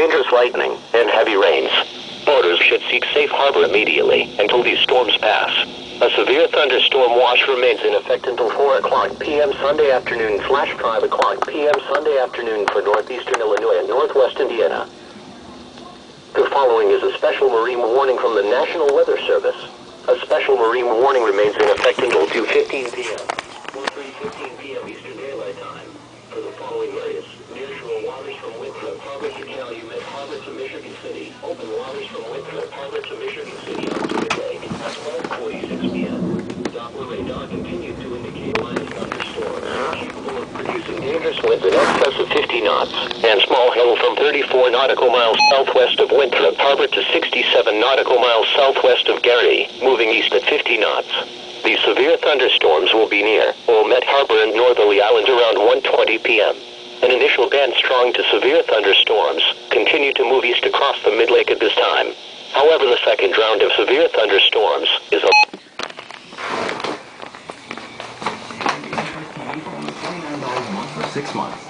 dangerous lightning and heavy rains. Boaters should seek safe harbor immediately until these storms pass. A severe thunderstorm watch remains in effect until 4 o'clock p.m. Sunday afternoon / 5 o'clock p.m. Sunday afternoon for northeastern Illinois and northwest Indiana. The following is a special marine warning from the National Weather Service. A special marine warning remains in effect until 2:15 p.m. or 3:15 p.m. Eastern Daylight Time for the following areas: nearshore waters from Winthrop Harbor to Calumet Harbor to Michigan City. Open waters from Winthrop Harbor to Michigan City out to the lake at 12:46 p.m. Doppler radar continued to indicate minor thunderstorms capable of producing dangerous winds in excess of 50 knots and small hail from 34 nautical miles southwest of Winthrop Harbor to 67 nautical miles southwest of Gary, moving east at 50 knots. These severe thunderstorms will be near Wilmette Harbor and northerly islands around 1:20 p.m. An initial band strong to severe thunderstorms continue to move east across the mid-lake at this time. However, the second round of severe thunderstorms is a 6 months.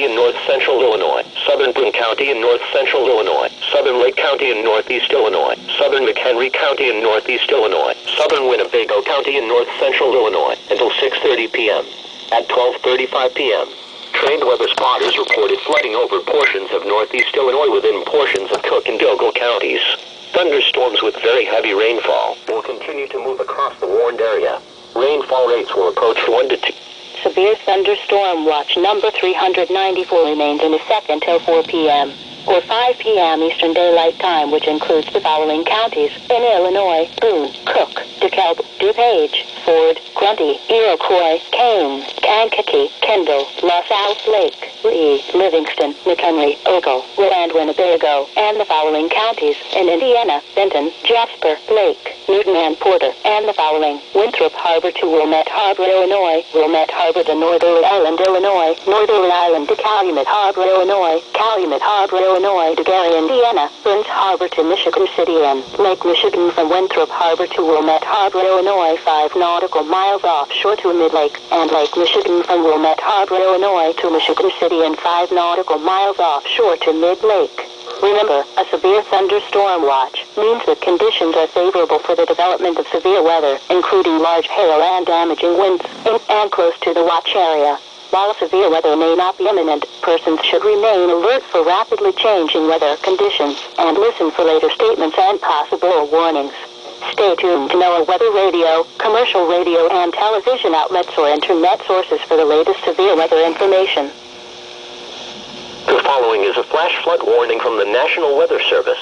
in north central Illinois, southern Boone County in north central Illinois, southern Lake County in northeast Illinois, southern McHenry County in northeast Illinois, southern Winnebago County in north central Illinois until 6:30 p.m. At 12:35 p.m., trained weather spotters reported flooding over portions of northeast Illinois within portions of Cook and Douglas counties. Thunderstorms with very heavy rainfall will continue to move across the warned area. Rainfall rates will approach 1 to 2. Severe thunderstorm watch number 394 remains in effect until 4 p.m. or 5 p.m. Eastern Daylight Time, which includes the following counties in Illinois: Boone, Cook, DeKalb, DuPage, Ford, Grundy, Iroquois, Kane, Kankakee, Kendall, LaSalle, Lake, Lee, Livingston, McHenry, Ogle, and Winnebago, and the following counties in Indiana: Benton, Jasper, Lake, Newton, and Porter, and the following: Winthrop Harbor to Wilmette Harbor, Illinois, Wilmette Harbor to Northerly Island, Illinois, Northerly Island to Calumet Harbor, Illinois, Calumet Harbor, Illinois to Gary, Indiana, Burns Harbor to Michigan City, and Lake Michigan from Winthrop Harbor to Wilmette Harbor, Illinois, 5 nautical miles offshore to mid-lake, and Lake Michigan from Wilmette Harbor, Illinois to Michigan City, and 5 nautical miles offshore to mid-lake. Remember, a severe thunderstorm watch means that conditions are favorable for the development of severe weather, including large hail and damaging winds in and close to the watch area. While severe weather may not be imminent, persons should remain alert for rapidly changing weather conditions and listen for later statements and possible warnings. Stay tuned to NOAA Weather Radio, commercial radio and television outlets or internet sources for the latest severe weather information. The following is a flash flood warning from the National Weather Service,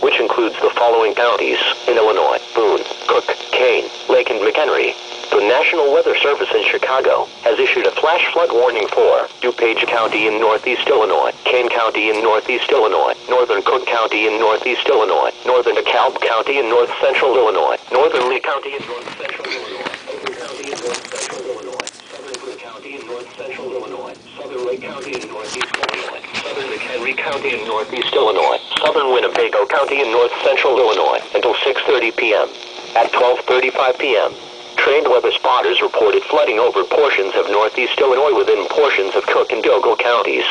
which includes the following counties in Illinois: Boone, Cook, Kane, Lake, and McHenry. The National Weather Service in Chicago has issued a flash flood warning for DuPage County in northeast Illinois, Kane County in northeast Illinois, northern Cook County in northeast Illinois, northern DeKalb County in north central Illinois, northern Lee County in north central Illinois, Ogle County in north central Illinois, southern Boone County in north central Illinois, southern Lake County in northeast Illinois, southern McHenry County in northeast Illinois, southern Winnebago County in north central Illinois until 6:30 p.m. At 12:35 p.m., trained weather spotters reported flooding over portions of northeast Illinois within portions of Cook and Douglas counties.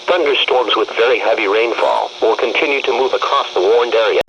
Thunderstorms with very heavy rainfall will continue to move across the warned area.